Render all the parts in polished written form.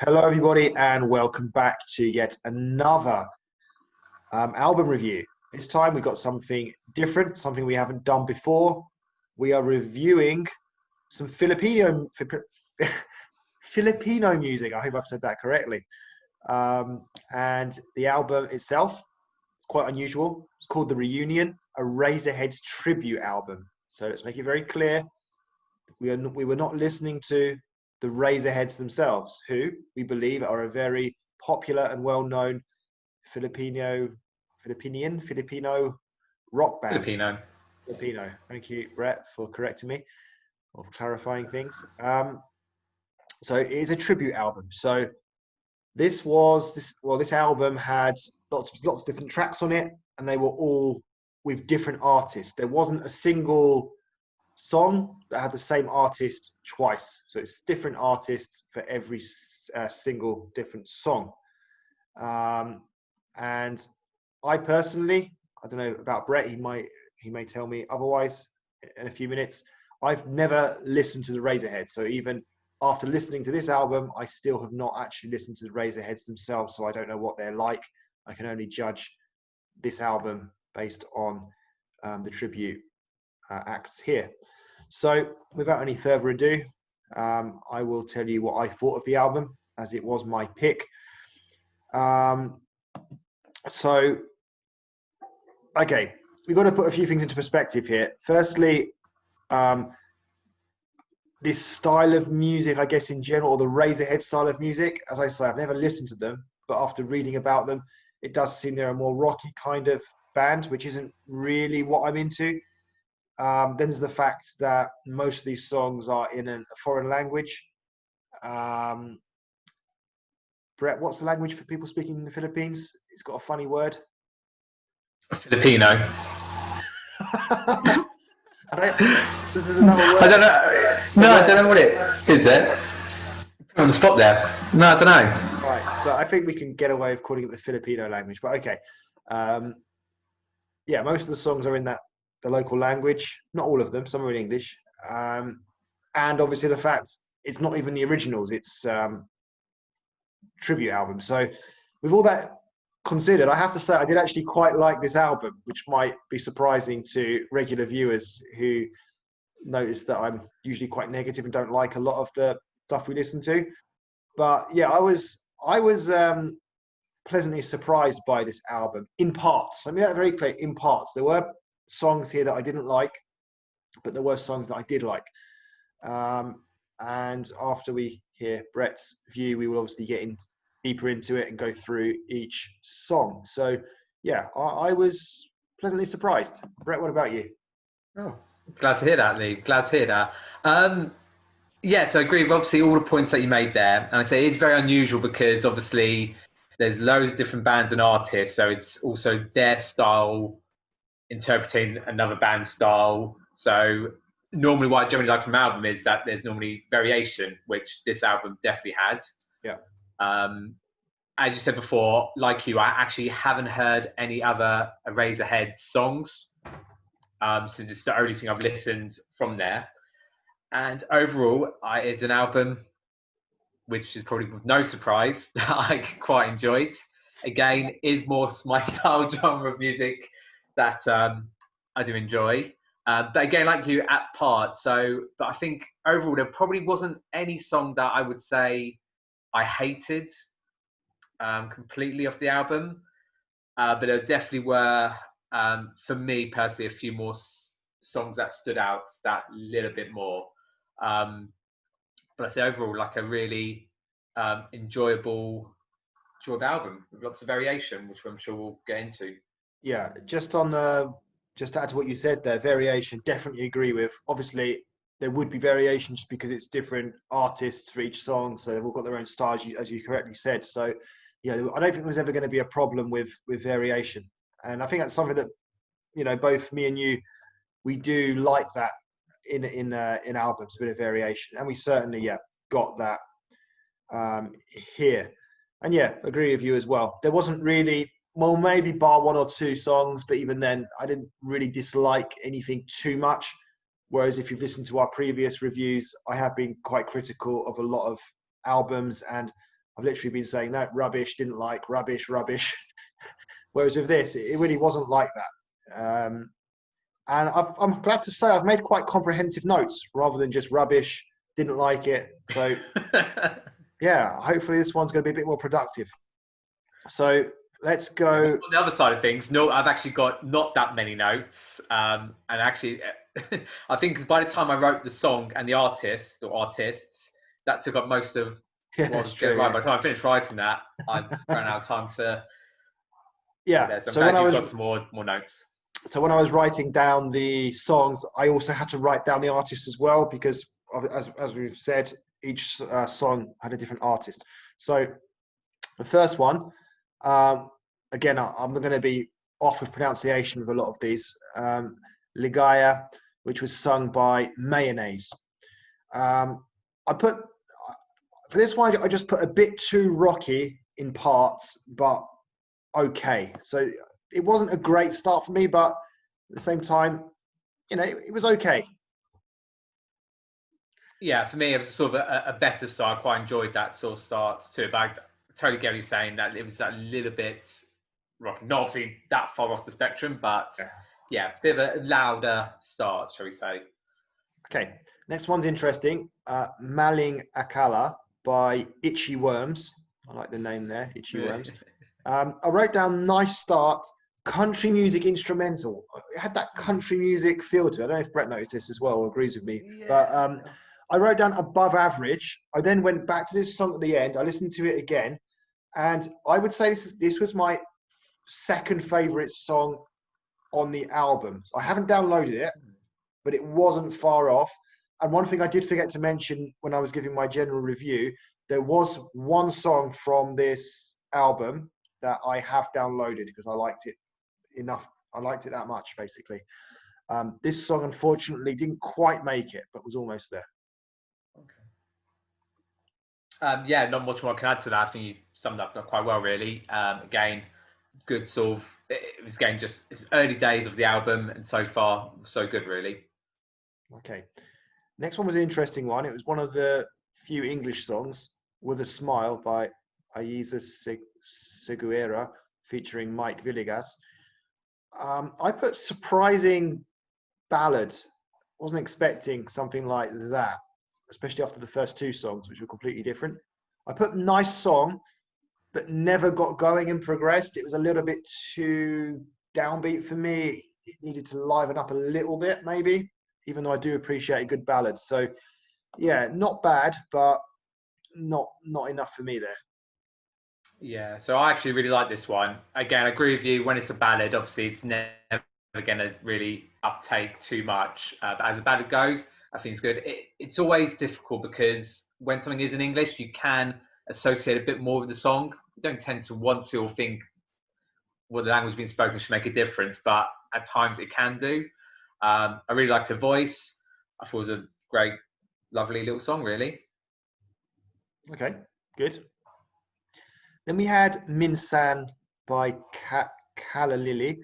Hello, everybody, and welcome back to yet another album review. This time we've got something different, something we haven't done before. We are reviewing some Filipino music. I hope I've said that correctly. And the album itself is quite unusual. It's called The Reunion, a Eraserheads Tribute Album. So let's make it very clear. We were not listening to the Razorheads themselves, who we believe are a very popular and well-known Filipino rock band. Filipino. Filipino. Thank you, Brett, for correcting me or for clarifying things. So it is a tribute album. So this album had lots of different tracks on it, and they were all with different artists. There wasn't a single song that had the same artist twice, so it's different artists for every single different song. And I personally, I don't know about Brett, he may tell me otherwise in a few minutes. I've never listened to the Razorheads, so even after listening to this album, I still have not actually listened to the Razorheads themselves, so I don't know what they're like. I can only judge this album based on the tribute acts here. So without any further ado, I will tell you what I thought of the album, as it was my pick. Okay, we've got to put a few things into perspective here. Firstly, this style of music, I guess in general, or the Razorhead style of music, as I say, I've never listened to them, but after reading about them, it does seem they're a more rocky kind of band, which isn't really what I'm into. Then there's the fact that most of these songs are in a foreign language. Brett, what's the language for people speaking in the Philippines? It's got a funny word. Filipino. There's another word. I don't know. No, I don't know what it is. It on the spot there. No, I don't know. Right, but I think we can get away with calling it the Filipino language. But okay, yeah, most of the songs are in the local language. Not all of them. Some are in English. And obviously the fact it's not even the originals. It's tribute album. So with all that considered, I have to say I did actually quite like this album, which might be surprising to regular viewers who notice that I'm usually quite negative and don't like a lot of the stuff we listen to. But yeah, I was pleasantly surprised by this album in parts. I mean, that very clear. In parts, there were songs here that I didn't like, but there were songs that I did like. And after we hear Brett's view, we will obviously get deeper into it and go through each song. So yeah, I was pleasantly surprised. Brett, what about you? Oh, glad to hear that, Lee. Glad to hear that. Yeah, so I agree with obviously all the points that you made there. And I say it's very unusual because obviously there's loads of different bands and artists, so it's also their style interpreting another band's style. So normally what I generally like from an album is that there's normally variation, which this album definitely had. Yeah. As you said before, like you, I actually haven't heard any other Eraserheads songs. So this is the only thing I've listened from there. And overall, it's an album which is probably no surprise that I quite enjoyed. Again, is more my style genre of music that I do enjoy. But again, like you, at parts. But I think overall, there probably wasn't any song that I would say I hated completely off the album. But there definitely were, for me personally, a few more songs that stood out that little bit more. But I say overall, like a really enjoyable album with lots of variation, which I'm sure we'll get into. Yeah, just to add to what you said there, variation, definitely agree with. Obviously, there would be variations because it's different artists for each song, so they've all got their own styles, as you correctly said. So, yeah, I don't think there's ever going to be a problem with variation, and I think that's something that both me and you, we do like that in albums, a bit of variation, and we certainly got that here. And yeah, agree with you as well. There wasn't really, well, maybe bar one or two songs, but even then, I didn't really dislike anything too much. Whereas if you've listened to our previous reviews, I have been quite critical of a lot of albums, and I've literally been saying that rubbish, didn't like, rubbish, rubbish. Whereas with this, it really wasn't like that. And I'm glad to say I've made quite comprehensive notes rather than just rubbish, didn't like it. So yeah, hopefully this one's going to be a bit more productive. So let's go. On the other side of things, no, I've actually got not that many notes. And actually, I think by the time I wrote the song and the artist or artists, that took up most of what I was going to write. By the time I finished writing that, I ran out of time to. Yeah. So I'm glad you've got some more notes. So when I was writing down the songs, I also had to write down the artists as well, because as we've said, each song had a different artist. So the first one, again, I'm going to be off with pronunciation with a lot of these. Ligaya, which was sung by Mayonnaise. I put, for this one, I just put a bit too rocky in parts, but okay. So it wasn't a great start for me, but at the same time, you know, it was okay. Yeah, for me, it was sort of a better start. I quite enjoyed that sort of start to it, but I totally get what you're saying, that it was that little bit rocky. Not obviously that far off the spectrum, but yeah, a bit of a louder start, shall we say. Okay, next one's interesting. Maling Akala by Itchy Worms. I like the name there, Itchy Worms. I wrote down nice start, country music instrumental. It had that country music feel to it. I don't know if Brett noticed this as well or agrees with me. Yeah. But I wrote down above average. I then went back to this song at the end. I listened to it again. And I would say this was my second favourite song on the album. I haven't downloaded it, but it wasn't far off. And one thing I did forget to mention when I was giving my general review, there was one song from this album that I have downloaded because I liked it enough. I liked it that much, basically. This song, unfortunately, didn't quite make it, but was almost there. Okay. Yeah, not much more I can add to that. I think you summed up quite well, really. Again, good sort of, it was again just it's early days of the album, and so far, so good, really. Okay. Next one was an interesting one. It was one of the few English songs, With a Smile by Aiza Seguera, featuring Mike Villegas. I put surprising ballad. Wasn't expecting something like that, especially after the first two songs, which were completely different. I put nice song, but never got going and progressed. It was a little bit too downbeat for me. It needed to liven up a little bit, maybe, even though I do appreciate a good ballad. So, yeah, not bad, but not enough for me there. Yeah, so I actually really like this one. Again, I agree with you. When it's a ballad, obviously it's never going to really uptake too much. But as a ballad goes, I think it's good. It's always difficult because when something is in English, you can associate a bit more with the song. You don't tend to want to or think what the language being spoken should make a difference, but at times it can do. I really liked her voice. I thought it was a great, lovely little song, really. Okay, good. Then we had Minsan by Kala Lily.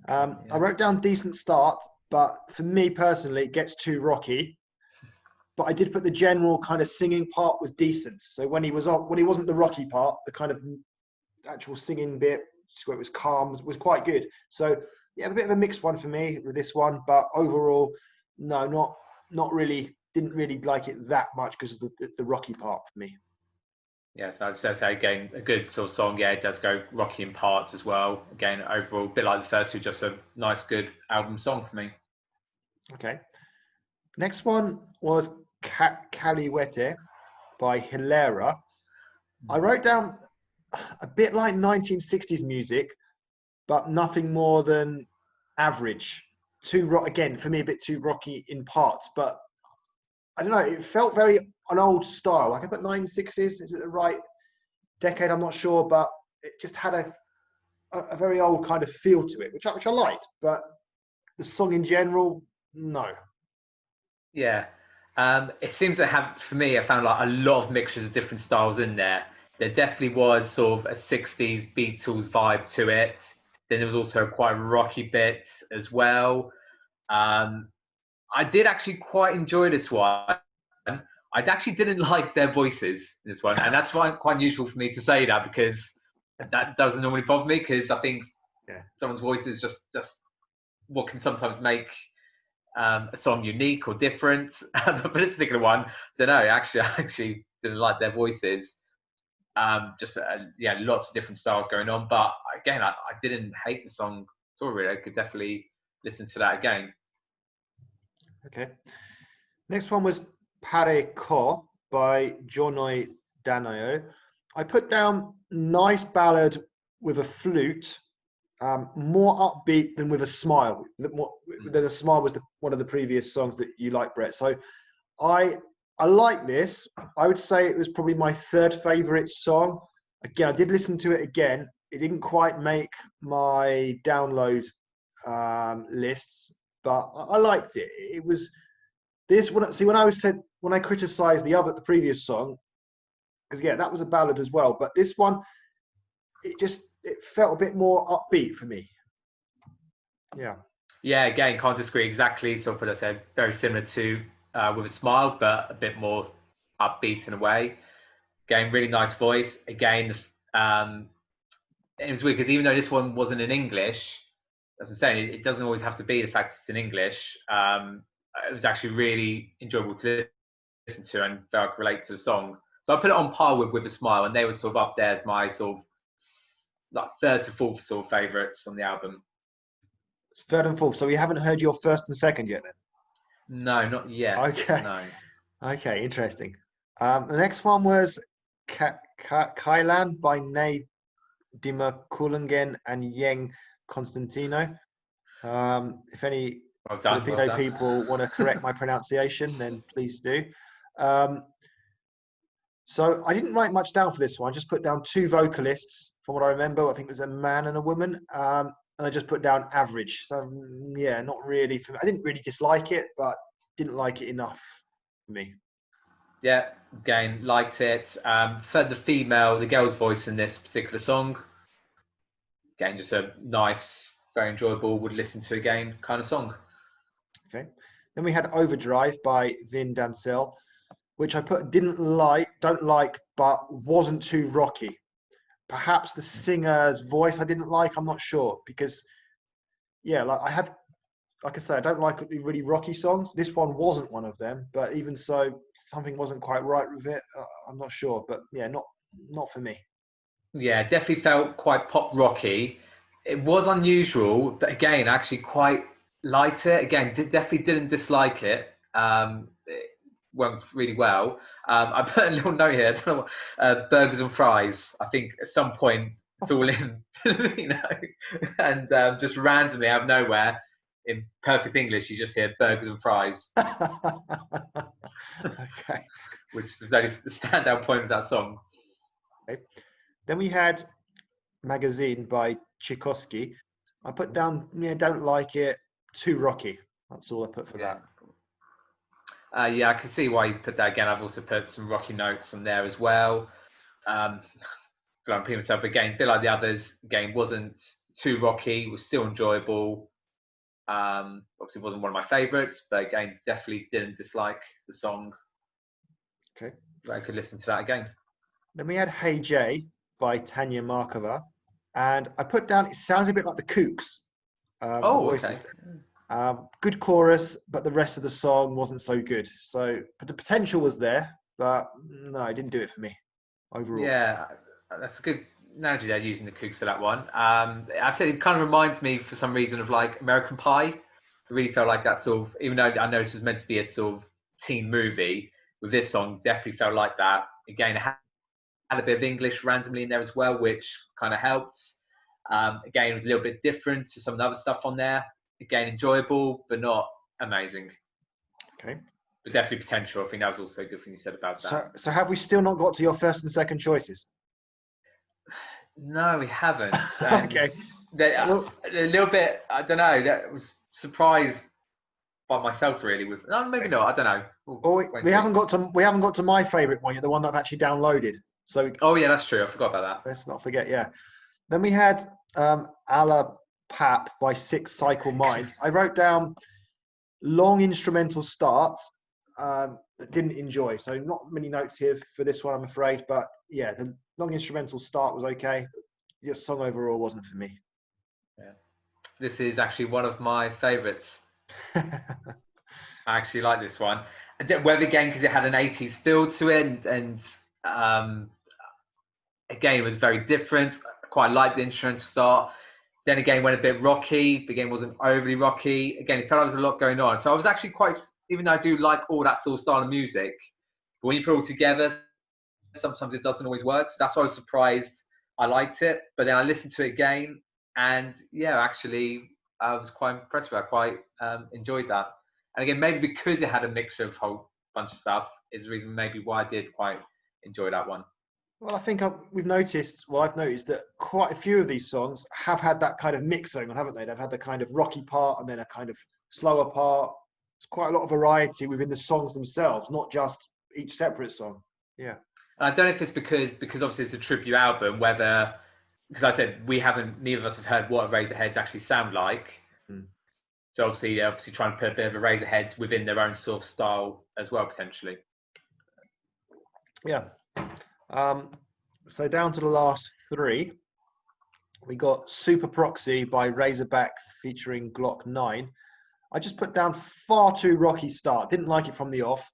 I wrote down decent start, but for me personally, it gets too rocky. But I did put the general kind of singing part was decent. So when he wasn't the rocky part, the kind of actual singing bit, where it was calm, was quite good. So yeah, a bit of a mixed one for me with this one, but overall, no, not really. Didn't really like it that much because of the rocky part for me. Yeah, so I'd say again, a good sort of song. Yeah, it does go rocky in parts as well. Again, overall, a bit like the first two, just a nice, good album song for me. Okay. Next one was Caliwete by Hilera. I wrote down a bit like 1960s music, but nothing more than average. Again, for me, a bit too rocky in parts, but I don't know, it felt very an old style. Like I put 1960s, is it the right decade? I'm not sure, but it just had a very old kind of feel to it, which I liked, but the song in general, no. Yeah, it seems to have, for me, I found like a lot of mixtures of different styles in there. There definitely was sort of a 60s Beatles vibe to it. Then there was also quite a rocky bit as well. I did actually quite enjoy this one. I actually didn't like their voices in this one, and that's quite unusual for me to say that, because that doesn't normally bother me, because I think someone's voice is just what can sometimes make a song unique or different. But for this particular one, I don't know. Actually, I actually didn't like their voices. Lots of different styles going on. But again, I didn't hate the song at all. Really, I could definitely listen to that again. Okay. Next one was Pare Ko by Jonoi Danayo. I put down nice ballad with a flute, more upbeat than with a smile. Than a smile was one of the previous songs that you liked, Brett. So I like this. I would say it was probably my third favorite song. Again, I did listen to it again. It didn't quite make my download lists, but I liked it. It was this one. See, when I criticized the previous song, because that was a ballad as well. But this one, it felt a bit more upbeat for me. Yeah. Yeah, again, can't disagree exactly. So, what I said, very similar to With a Smile, but a bit more upbeat in a way. Again, really nice voice. Again, it was weird because even though this one wasn't in English, as I'm saying, it doesn't always have to be the fact it's in English. It was actually really enjoyable to listen to and I could relate to the song. So I put it on par with a Smile, and they were sort of up there as my sort of like third to fourth sort of favourites on the album. It's third and fourth. So we haven't heard your first and second yet, then? No, not yet. Okay. No. Okay, interesting. The next one was Kailan by Nay Dimakulungen and Yeng Constantino. If any Filipino people want to correct my pronunciation, then please do. So I didn't write much down for this one. I just put down two vocalists from what I remember. I think it was a man and a woman. And I just put down average. So yeah, not really. I didn't really dislike it, but didn't like it enough for me. Yeah, again, liked it. For the girl's voice in this particular song. Again, just a nice, very enjoyable, would listen to again kind of song. Okay. Then we had Overdrive by Vin Dansel, which I put don't like, but wasn't too rocky. Perhaps the singer's voice I didn't like. I'm not sure because, like I say, I don't like the really rocky songs. This one wasn't one of them, but even so, something wasn't quite right with it. I'm not sure, but yeah, not for me. Yeah, definitely felt quite pop rocky. It was unusual, but again, actually quite liked it. Again, definitely didn't dislike it. It went really well. I put a little note here. I don't know what, burgers and fries. I think at some point it's all in, and just randomly out of nowhere, in perfect English, you just hear burgers and fries. Okay. Which was only the standout point of that song. Okay. Then we had Magazine by Tchaikovsky. I put down, don't like it, too rocky. That's all I put for that. Yeah, I can see why you put that again. I've also put some rocky notes on there as well. Repeat myself again, a bit like the others. Again, wasn't too rocky, was still enjoyable. Obviously, wasn't one of my favourites, but again, definitely didn't dislike the song. Okay. I could listen to that again. Then we had Hey Jay by Tanya Markova. And I put down, it sounds a bit like the Kooks. Okay. Good chorus, but the rest of the song wasn't so good. But the potential was there, but no, it didn't do it for me overall. Yeah, that's a good analogy there, using the Kooks for that one. I said it kind of reminds me, for some reason, of like American Pie. It really felt like that sort of, even though I know this was meant to be a sort of teen movie, with this song, definitely felt like that. Again, it had a bit of English randomly in there as well, which kind of helped. Again, it was a little bit different to some of the other stuff on there. Again, enjoyable, but not amazing. Okay. But definitely potential. I think that was also a good thing you said about that. So have we still not got to your first and second choices? No, we haven't. Okay. A little bit, I don't know, that was surprised by myself really. No, maybe not, I don't know. We haven't got to my favourite one, the one that I've actually downloaded. So oh yeah, that's true. I forgot about that. Let's not forget, yeah. Then we had Ala Pap by Six Cycle Mind. I wrote down long instrumental starts. didn't enjoy. So not many notes here for this one, I'm afraid. But yeah, the long instrumental start was okay. The song overall wasn't for me. Yeah. This is actually one of my favourites. I actually like this one. Whether again because it had an 80s feel to it, and again it was very different. I quite liked the instrumental start. Then again went a bit rocky. The game wasn't overly rocky. Again, it felt like there was a lot going on. So I was actually quite, even though I do like all that sort of style of music, but when you put it all together, sometimes it doesn't always work. So that's why I was surprised I liked it. But then I listened to it again, and yeah, actually I was quite impressed with it. I quite enjoyed that. And again, maybe because it had a mixture of a whole bunch of stuff is the reason maybe why I did quite enjoy that one. Well, I think I've noticed that quite a few of these songs have had that kind of mix going on, haven't they? They've had the kind of rocky part and then a kind of slower part. There's quite a lot of variety within the songs themselves, not just each separate song. Yeah. And I don't know if it's because obviously it's a tribute album, whether, because I said neither of us have heard what Eraserheads actually sound like. So obviously trying to put a bit of Eraserheads within their own sort of style as well, potentially. Yeah. So down to the last three. We got Super Proxy by Razorback featuring Glock 9. I just put down far too rocky start. Didn't like it from the off.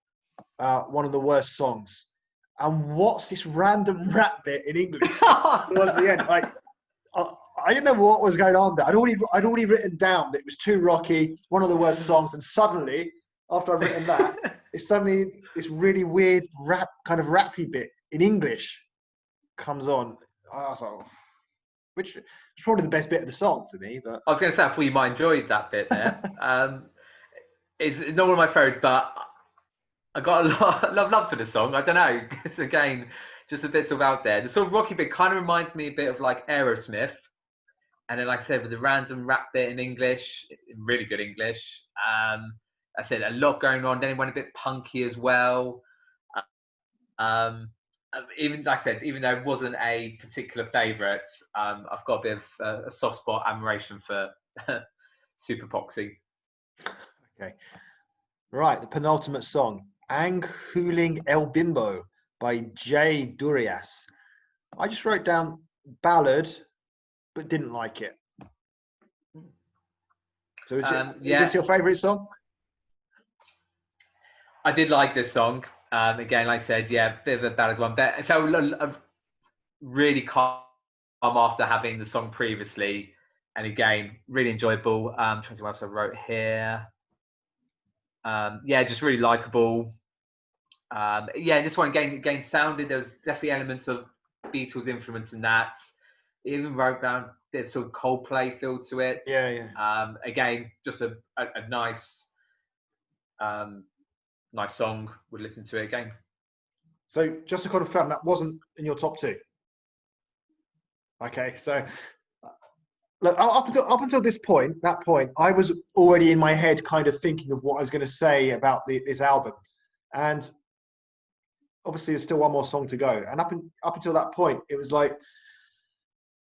One of the worst songs. And what's this random rap bit in English towards the end? I didn't know what was going on there. I'd already written down that it was too rocky, one of the worst songs, and suddenly, after I've written that, it's suddenly this really weird rap, kind of rappy bit in English comes on. I was like, which is probably the best bit of the song for me. But I was going to say, I thought you might enjoy that bit there. It's not one of my favourites, but I got a lot of love for the song. I don't know. It's again just a bit sort of out there. The sort of rocky bit kind of reminds me a bit of like Aerosmith. And then, like I said, with the random rap bit in English, in really good English. I said a lot going on. Then it went a bit punky as well. Even like I said, even though it wasn't a particular favourite, I've got a bit of a soft spot admiration for Super Poxy. Okay, right. The penultimate song, Ang Huling El Bimbo by Jay Durias. I just wrote down ballad, but didn't like it. So is this your favourite song? I did like this song. Again, like I said, yeah, a bit of a ballad one, but it felt really calm after having the song previously. And again, really enjoyable. Trying to see what else I wrote here. Yeah, just really likable. Yeah, this one again sounded, there was definitely elements of Beatles influence in that. It even wrote down a bit of sort of Coldplay feel to it. Yeah. Again, just a nice nice song. Would listen to it again. So just to confirm, that wasn't in your top two. Okay, so look, up until this point, I was already in my head kind of thinking of what I was going to say about this album, and obviously there's still one more song to go. And up until that point, it was like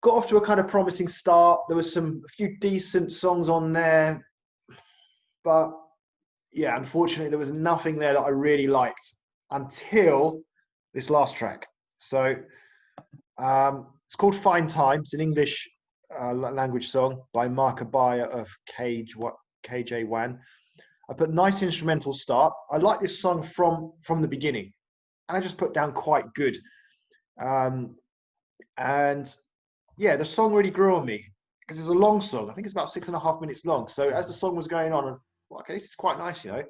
got off to a kind of promising start. There was a few decent songs on there, but yeah, unfortunately, there was nothing there that I really liked until this last track. So it's called Fine Time. It's an English language song by Markova of KJ1. I put nice instrumental start. I like this song from the beginning. And I just put down quite good. And yeah, the song really grew on me because it's a long song. I think it's about 6.5 minutes long. So as the song was going on, okay, this is quite nice, you know.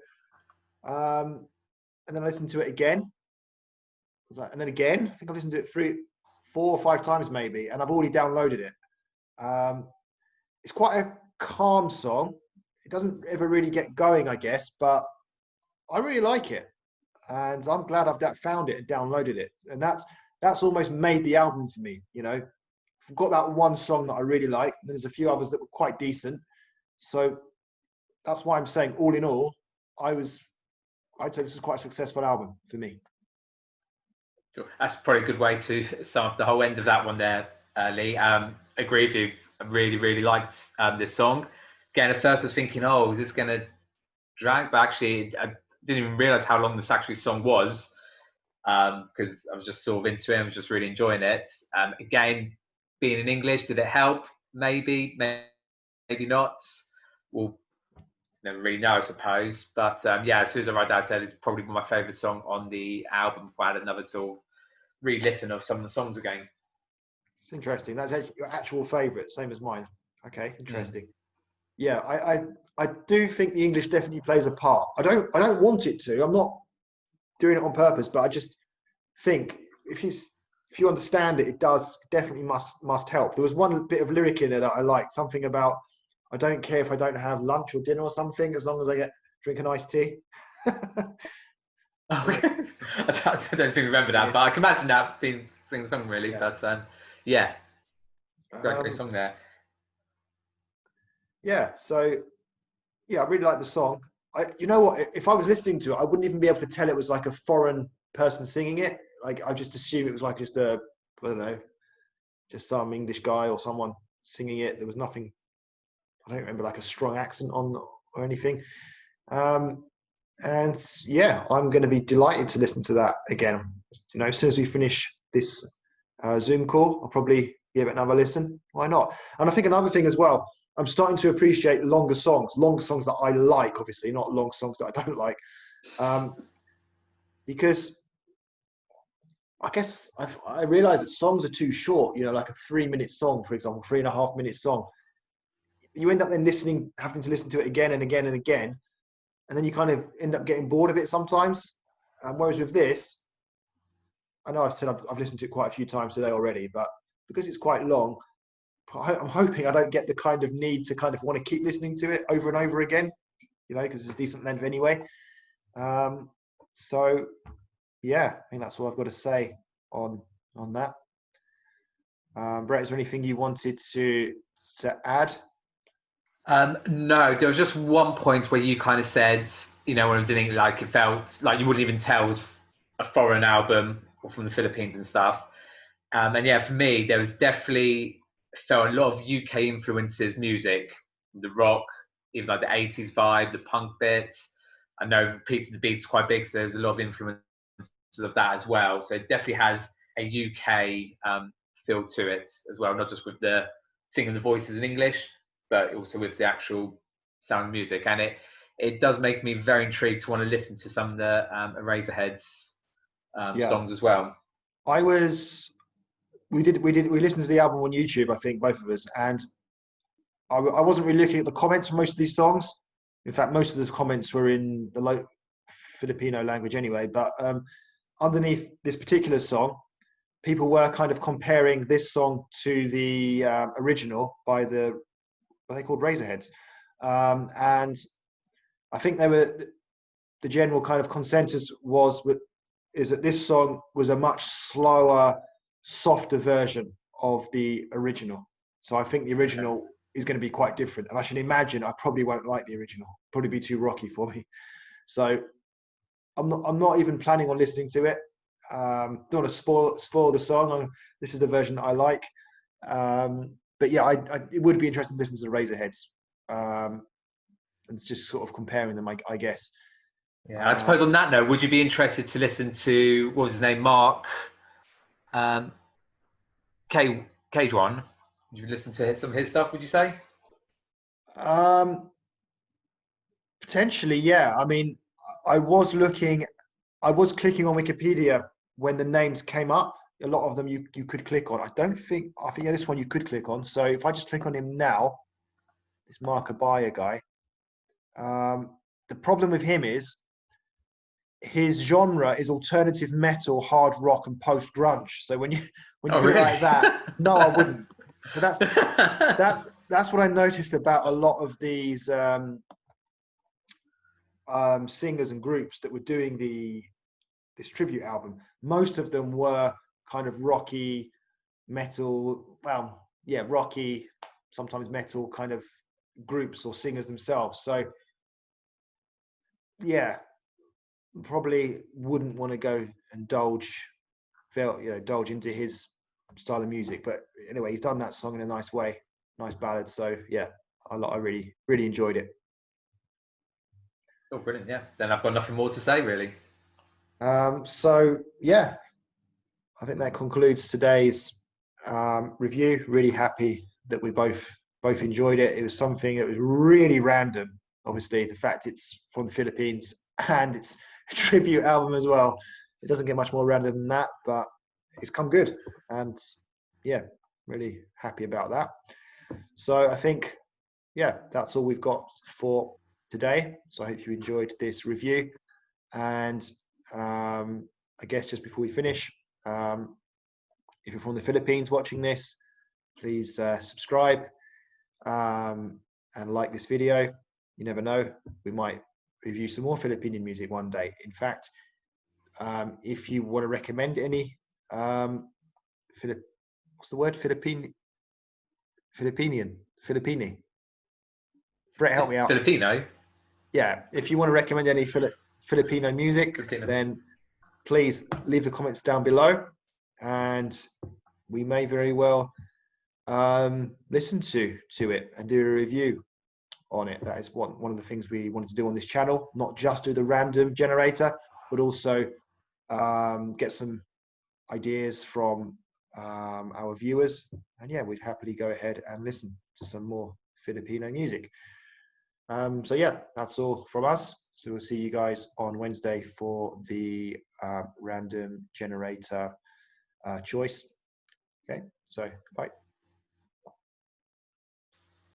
And then I listened to it again. And then again, I think I've listened to it 4 or 5 times maybe, and I've already downloaded it. It's quite a calm song. It doesn't ever really get going, I guess, but I really like it. And I'm glad I've found it and downloaded it. And that's almost made the album for me, you know. I've got that one song that I really like. And there's a few others that were quite decent. So that's why I'm saying, all in all, I'd say this is quite a successful album for me. That's probably a good way to sum up the whole end of that one there, Lee. Agree with you. I really, really liked this song. Again, at first I was thinking, oh, is this going to drag? But actually, didn't even realize how long this actually song was, because I was just sort of into it. I was just really enjoying it. Again, being in English, did it help? Maybe, maybe not. We'll never really know, I suppose. But yeah, as soon as I write down, I said it's probably my favourite song on the album. If I had another sort of re-listen of some of the songs again. It's interesting. That's actually your actual favourite, same as mine. Okay, interesting. Mm. Yeah, I do think the English definitely plays a part. I don't want it to. I'm not doing it on purpose, but I just think if you understand it, it does definitely must help. There was one bit of lyric in there that I liked, something about I don't care if I don't have lunch or dinner or something, as long as I drink an iced tea. I don't think I remember that, but I can imagine that being sing the song really. Yeah. But yeah, great song there. Yeah, so yeah, I really like the song. You know what? If I was listening to it, I wouldn't even be able to tell it was like a foreign person singing it. Like I just assume it was like just I don't know, just some English guy or someone singing it. There was nothing. I don't remember like a strong accent on or anything. And yeah, I'm going to be delighted to listen to that again. You know, as soon as we finish this Zoom call, I'll probably give it another listen. Why not? And I think another thing as well, I'm starting to appreciate longer songs that I like, obviously, not long songs that I don't like. Because I guess I realize that songs are too short, you know, like a 3-minute song, for example, 3.5-minute song. You end up then having to listen to it again and again and again. And then you kind of end up getting bored of it sometimes. Whereas with this, I know I've said I've listened to it quite a few times today already, but because it's quite long, I'm hoping I don't get the kind of need to kind of want to keep listening to it over and over again, you know, because it's a decent length anyway. So yeah, I think that's all I've got to say on that. Brett, is there anything you wanted to add? No, there was just one point where you kind of said, you know, when I was in England, like it felt like you wouldn't even tell it was a foreign album or from the Philippines and stuff. And yeah, for me, there was definitely felt a lot of UK influences music, the rock, even like the 80s vibe, the punk bits. I know Pizza the Beat's quite big, so there's a lot of influences of that as well. So it definitely has a UK feel to it as well, not just with the singing the voices in English, but also with the actual sound of music. And it does make me very intrigued to want to listen to some of the Eraserheads songs as well. We listened to the album on YouTube, I think, both of us, and I wasn't really looking at the comments for most of these songs. In fact, most of the comments were in the Filipino language anyway. But underneath this particular song, people were kind of comparing this song to the original by what are they called, Razorheads, and I think the general kind of consensus is that this song was a much slower, softer version of the original. So I think the original is going to be quite different. And I should imagine I probably won't like the original. Probably be too rocky for me. So I'm not even planning on listening to it. Don't want to spoil the song. This is the version that I like. But yeah, it would be interesting to listen to the Razorheads. And it's just sort of comparing them, I guess. Yeah, I suppose on that note, would you be interested to listen to, what was his name, Mark Cadron? Would you listen to some of his stuff, would you say? Potentially, yeah. I mean, I was clicking on Wikipedia when the names came up. A lot of them you could click on. I think yeah, this one you could click on. So if I just click on him now, this Mark Abaya guy, the problem with him is his genre is alternative metal, hard rock, and post grunge. So when you put really? it like that, no, I wouldn't. So that's what I noticed about a lot of these singers and groups that were doing this tribute album. Most of them were kind of rocky metal, rocky, sometimes metal kind of groups or singers themselves. So yeah, probably wouldn't want to go and indulge into his style of music. But anyway, he's done that song in a nice way, nice ballad. So yeah, I really, really enjoyed it. Oh, brilliant! Yeah, then I've got nothing more to say really. So yeah, I think that concludes today's review. Really happy that we both enjoyed it. It was something that was really random. Obviously, the fact it's from the Philippines and it's a tribute album as well. It doesn't get much more random than that, but it's come good. And yeah, really happy about that. So I think, yeah, that's all we've got for today. So I hope you enjoyed this review. And I guess just before we finish, if you're from the Philippines watching this, please subscribe and like this video. You never know, we might review some more Filipino music one day. In fact, if you want to recommend any, what's the word? Filipini? Brett, help me out. Filipino. Yeah, if you want to recommend any Filipino music, Filipino. then please leave the comments down below, and we may very well listen to it and do a review on it. That is one of the things we wanted to do on this channel, not just do the random generator, but also get some ideas from our viewers. And yeah, we'd happily go ahead and listen to some more Filipino music. So yeah, that's all from us. So we'll see you guys on Wednesday for the random generator choice. Okay, so bye.